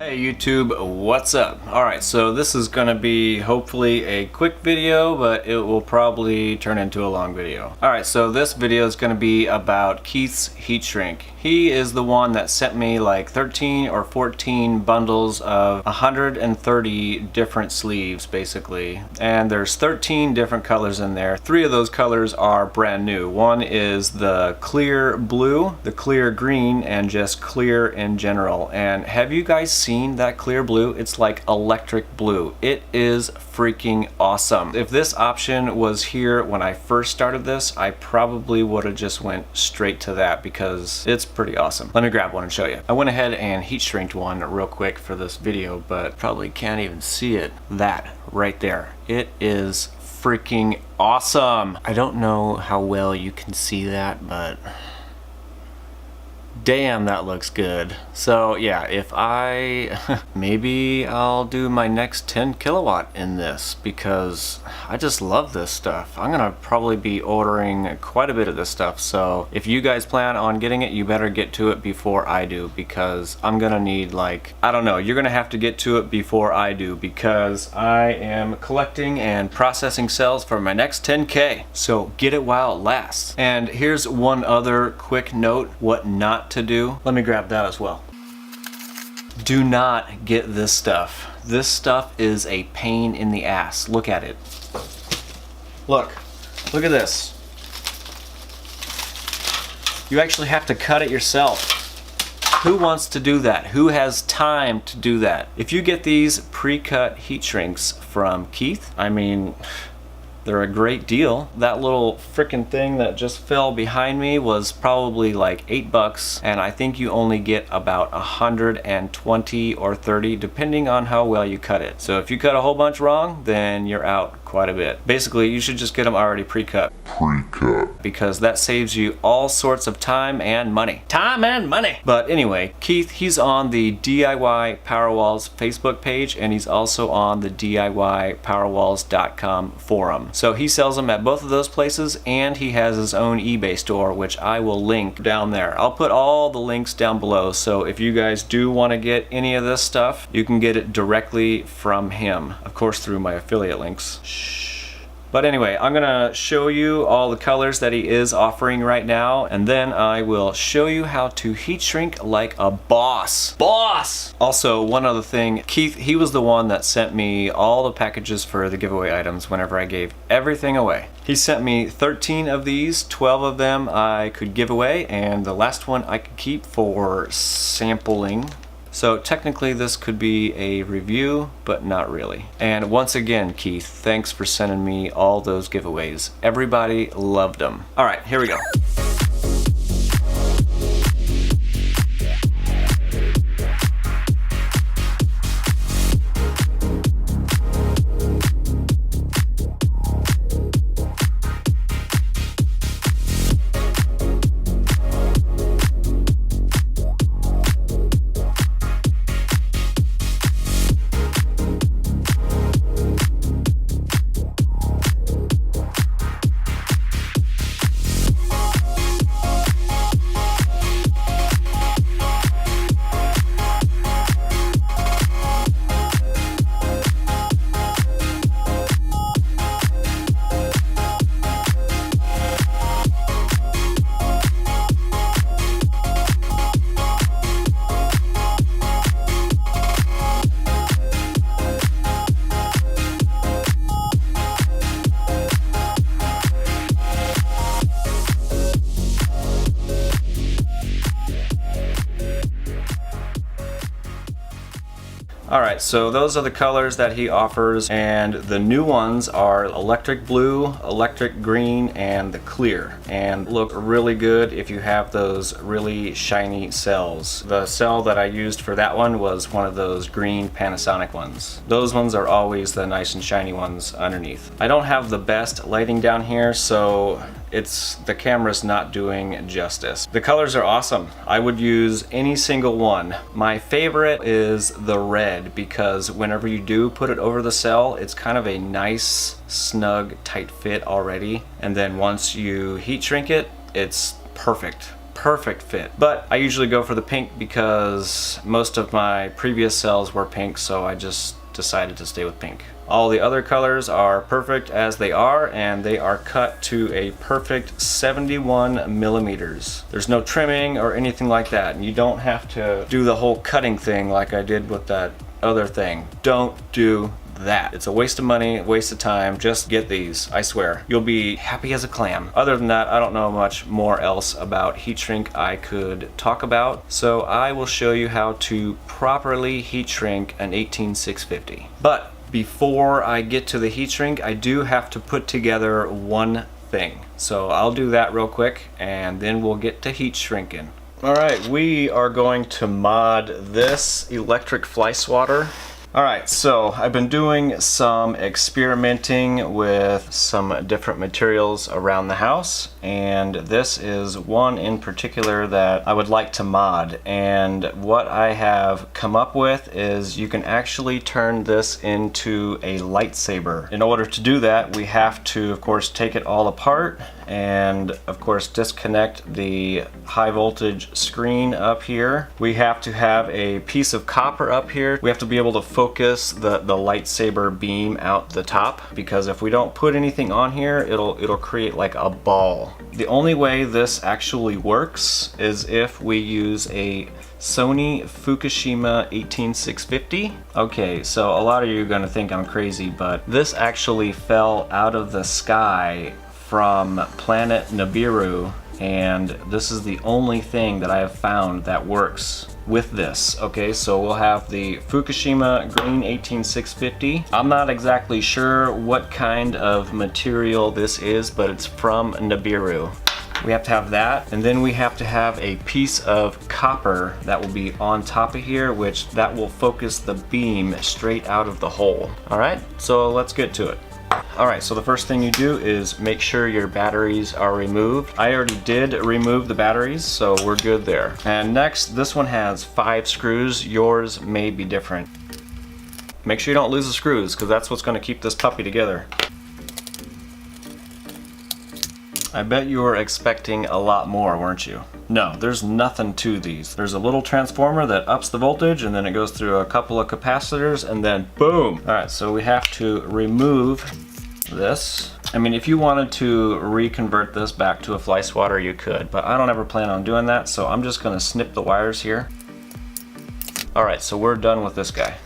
Hey YouTube, what's up? Alright, so this is gonna be hopefully a quick video, but it will probably turn into a long video. Alright, so this video is gonna be about Keith's heat shrink. He is the one that sent me like 13 or 14 bundles of 130 different sleeves basically. And there's 13 different colors in there. 3 of those colors are brand new. One is the clear blue, the clear green, and just clear in general. And have you guys seen that clear blue? It's like electric blue. It is freaking awesome. If this option was here when I first started this, I probably would have just went straight to that because it's pretty awesome. Let me grab one and show you. I went ahead and heat shrinked one real quick for this video, but probably can't even see it. That right there. It is freaking awesome. I don't know how well you can see that, but damn, that looks good. So yeah, if I maybe I'll do my next 10 kilowatt in this because I just love this stuff. I'm gonna probably be ordering quite a bit of this stuff, so if you guys plan on getting it, you better get to it before I do, because I'm gonna need, like, I don't know, you're gonna have to get to it before I do because I am collecting and processing cells for my next 10K. So get it while it lasts. And here's one other quick note, what not to do. Let me grab that as well. Do not get this stuff. This stuff is a pain in the ass. Look at it. Look at this. You actually have to cut it yourself. Who wants to do that? Who has time to do that? If you get these pre-cut heat shrinks from Keith, I mean, they're a great deal. That little frickin' thing that just fell behind me was probably like $8, and I think you only get about 120 or 30 depending on how well you cut it. So if you cut a whole bunch wrong, then you're out quite a bit. Basically, you should just get them already pre-cut. Because that saves you all sorts of time and money. Time and money! But anyway, Keith, he's on the DIY Powerwalls Facebook page, and he's also on the DIYPowerwalls.com forum. So he sells them at both of those places, and he has his own eBay store, which I will link down there. I'll put all the links down below, so if you guys do want to get any of this stuff, you can get it directly from him. Of course, through my affiliate links. But anyway, I'm gonna show you all the colors that he is offering right now, and then I will show you how to heat shrink like a boss. Boss! Also, one other thing, Keith, he was the one that sent me all the packages for the giveaway items whenever I gave everything away. He sent me 13 of these, 12 of them I could give away, and the last one I could keep for sampling. So technically this could be a review, but not really. And once again, Keith, thanks for sending me all those giveaways. Everybody loved them. All right, here we go. Alright, so those are the colors that he offers, and the new ones are electric blue, electric green, and the clear, and look really good if you have those really shiny cells. The cell that I used for that one was one of those green Panasonic ones. Those ones are always the nice and shiny ones underneath. I don't have the best lighting down here, so the camera's not doing justice. The colors are awesome. I would use any single one. My favorite is the red because whenever you do put it over the cell, it's kind of a nice, snug, tight fit already. And then once you heat shrink it, it's perfect. perfect fit. But I usually go for the pink because most of my previous cells were pink, so I just decided to stay with pink. All the other colors are perfect as they are, and they are cut to a perfect 71 millimeters. There's no trimming or anything like that, and you don't have to do the whole cutting thing like I did with that other thing. Don't do that. It's a waste of money, waste of time. Just get these, I swear. You'll be happy as a clam. Other than that, I don't know much more else about heat shrink I could talk about, so I will show you how to properly heat shrink an 18650. But before I get to the heat shrink, I do have to put together one thing. So I'll do that real quick, and then we'll get to heat shrinking. Alright, we are going to mod this electric flyswatter. Alright, so I've been doing some experimenting with some different materials around the house, and this is one in particular that I would like to mod. And what I have come up with is you can actually turn this into a lightsaber. In order to do that, we have to, of course, take it all apart and, of course, disconnect the high voltage screen up here. We have to have a piece of copper up here. We have to be able to focus the lightsaber beam out the top, because if we don't put anything on here, it'll create like a ball. The only way this actually works is if we use a Sony Fukushima 18650. Okay, so a lot of you are gonna think I'm crazy, but this actually fell out of the sky from planet Nibiru, and this is the only thing that I have found that works with this. Okay, so we'll have the Fukushima green 18650. I'm not exactly sure what kind of material this is, but it's from Nibiru. We have to have that, and then we have to have a piece of copper that will be on top of here, which that will focus the beam straight out of the hole. All right, so let's get to it. Alright, so the first thing you do is make sure your batteries are removed. I already did remove the batteries, so we're good there. And next, this one has 5 screws. Yours may be different. Make sure you don't lose the screws, because that's what's going to keep this puppy together. I bet you were expecting a lot more, weren't you? No, there's nothing to these. There's a little transformer that ups the voltage, and then it goes through a couple of capacitors, and then boom! Alright, so we have to remove this. I mean, if you wanted to reconvert this back to a flyswatter, you could, but I don't ever plan on doing that, so I'm just gonna snip the wires here. Alright, so we're done with this guy.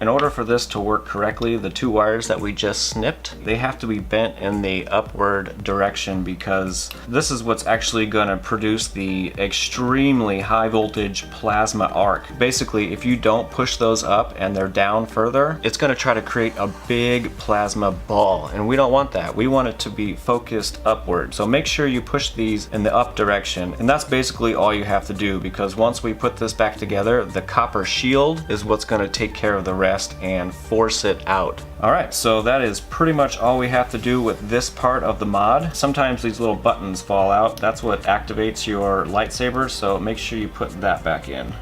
In order for this to work correctly, the 2 wires that we just snipped, they have to be bent in the upward direction, because this is what's actually going to produce the extremely high voltage plasma arc. Basically, if you don't push those up and they're down further, it's going to try to create a big plasma ball, and we don't want that. We want it to be focused upward. So make sure you push these in the up direction, and that's basically all you have to do, because once we put this back together, the copper shield is what's going to take care of the rest and force it out. Alright, so that is pretty much all we have to do with this part of the mod. Sometimes these little buttons fall out. That's what activates your lightsaber, so make sure you put that back in.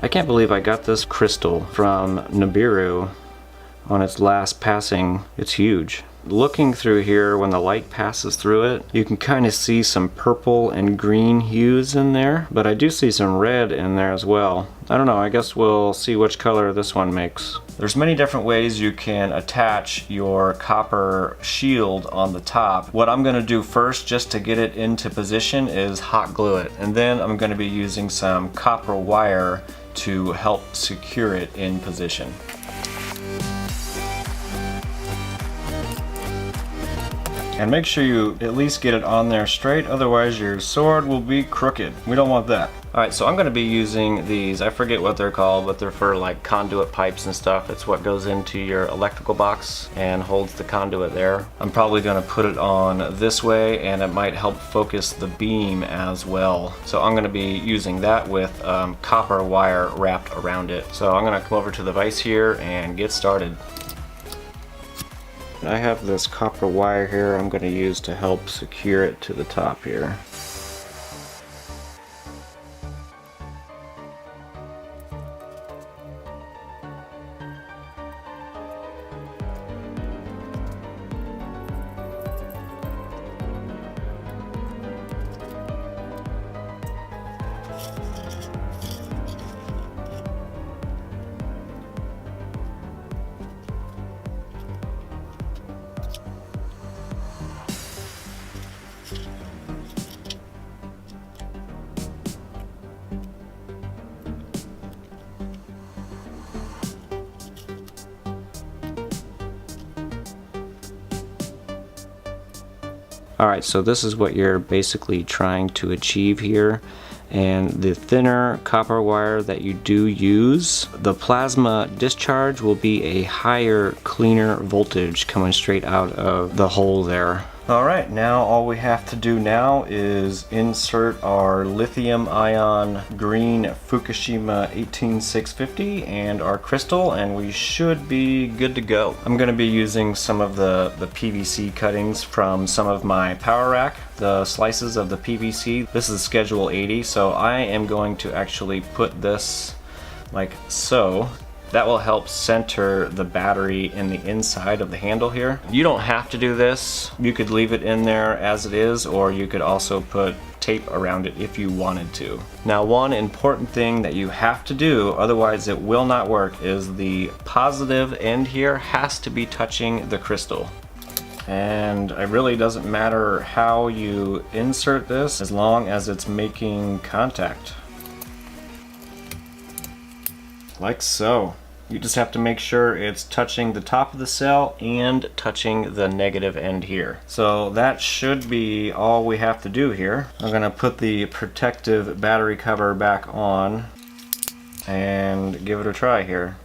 I can't believe I got this crystal from Nibiru on its last passing. It's huge. Looking through here, when the light passes through it, you can kind of see some purple and green hues in there, but I do see some red in there as well. I don't know, I guess we'll see which color this one makes. There's many different ways you can attach your copper shield on the top. What I'm going to do first, just to get it into position, is hot glue it, and then I'm going to be using some copper wire to help secure it in position. And make sure you at least get it on there straight, otherwise your sword will be crooked. We don't want that. Alright, so I'm going to be using these, I forget what they're called, but they're for like conduit pipes and stuff. It's what goes into your electrical box and holds the conduit there. I'm probably going to put it on this way, and it might help focus the beam as well. So I'm going to be using that with copper wire wrapped around it. So I'm going to come over to the vise here and get started. I have this copper wire here I'm going to use to help secure it to the top here. Alright, so this is what you're basically trying to achieve here. And the thinner copper wire that you do use, the plasma discharge will be a higher, cleaner voltage coming straight out of the hole there. Alright, now all we have to do now is insert our lithium ion green Fukushima 18650 and our crystal, and we should be good to go. I'm going to be using some of the PVC cuttings from some of my power rack, the slices of the PVC. This is schedule 80, so I am going to actually put this like so. That will help center the battery in the inside of the handle here. You don't have to do this. You could leave it in there as it is, or you could also put tape around it if you wanted to. Now, one important thing that you have to do, otherwise it will not work, is the positive end here has to be touching the crystal. And it really doesn't matter how you insert this as long as it's making contact. Like so. You just have to make sure it's touching the top of the cell and touching the negative end here. So that should be all we have to do here. I'm gonna put the protective battery cover back on and give it a try here.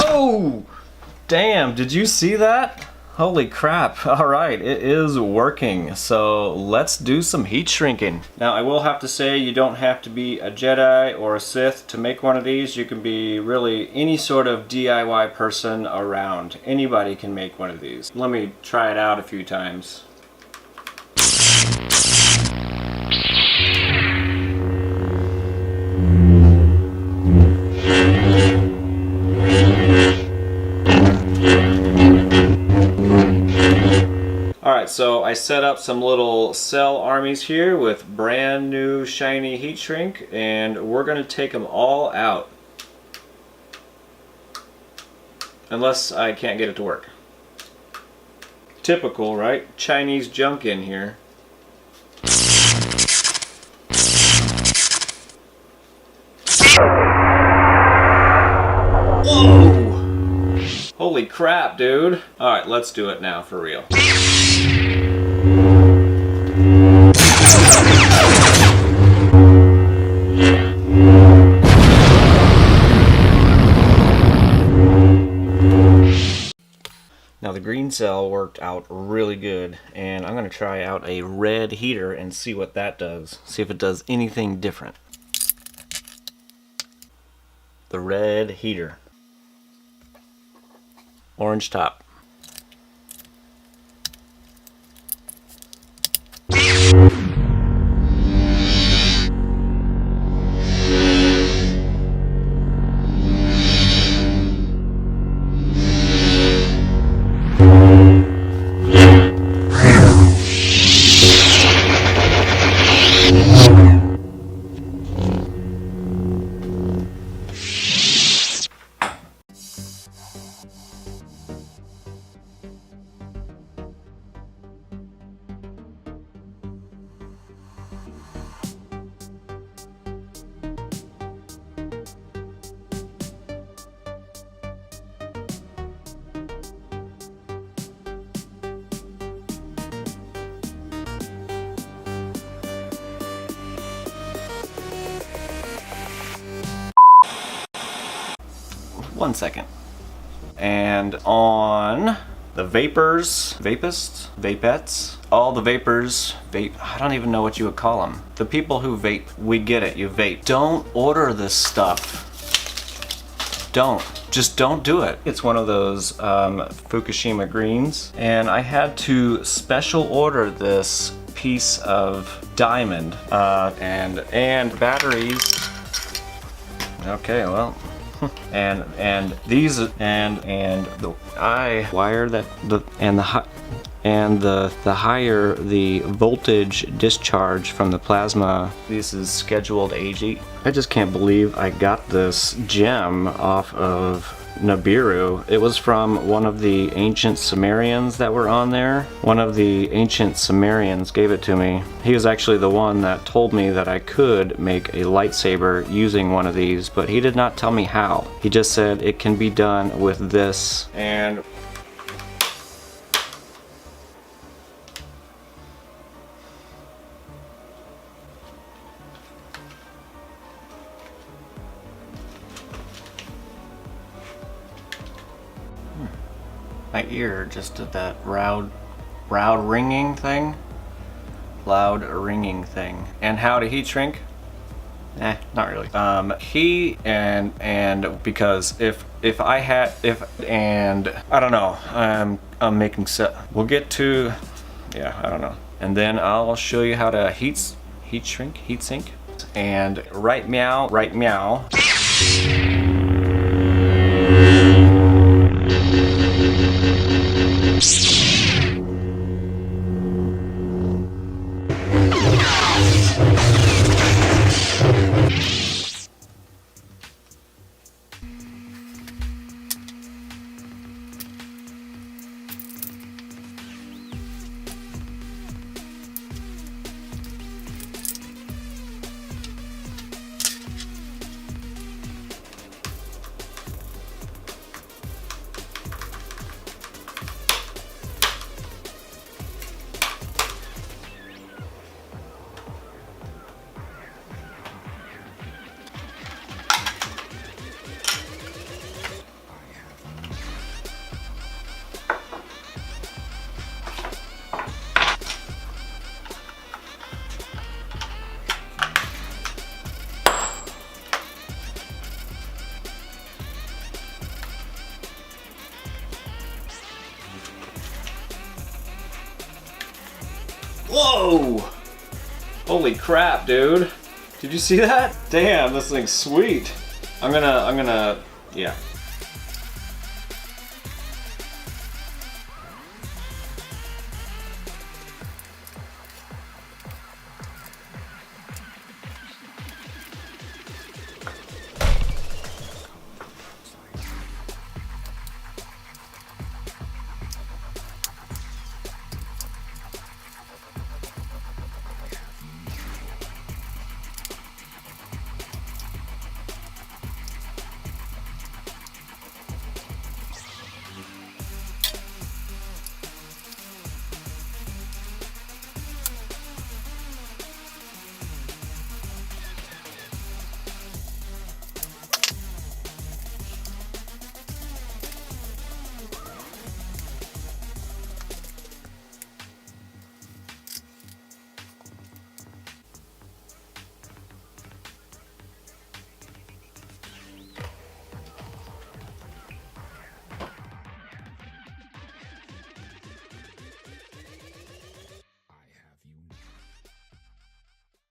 Oh! Damn, did you see that? Holy crap. Alright, it is working. So let's do some heat shrinking. Now I will have to say you don't have to be a Jedi or a Sith to make one of these. You can be really any sort of DIY person around. Anybody can make one of these. Let me try it out a few times. Alright, so I set up some little cell armies here with brand new shiny heat shrink, and we're going to take them all out. Unless I can't get it to work. Typical, right? Chinese junk in here. Whoa! Holy crap, dude. Alright, let's do it now for real. Now the green cell worked out really good, and I'm going to try out a red heater and see what that does. See if it does anything different. The red heater. Orange top. One second. And on the vapors, vapettes, all the vapors, I don't even know what you would call them. The people who vape, we get it, you vape. Don't order this stuff. Just don't do it. It's one of those Fukushima greens, and I had to special order this piece of diamond and batteries. Okay, well. and these and the I wire that the higher the voltage discharge from the plasma. This is scheduled 80. I just can't believe I got this gem off of Nibiru. It was from one of the ancient Sumerians that were on there. One of the ancient Sumerians gave it to me. He was actually the one that told me that I could make a lightsaber using one of these, but he did not tell me how. He just said it can be done with this. And My ear just did that loud ringing thing. Loud ringing thing. And how to heat shrink? Not really. Because if I don't know, I'm making we'll get to, yeah, I don't know. And then I'll show you how to heat sink, and right meow. Whoa! Holy crap, dude. Did you see that? Damn, this thing's sweet. I'm gonna, yeah.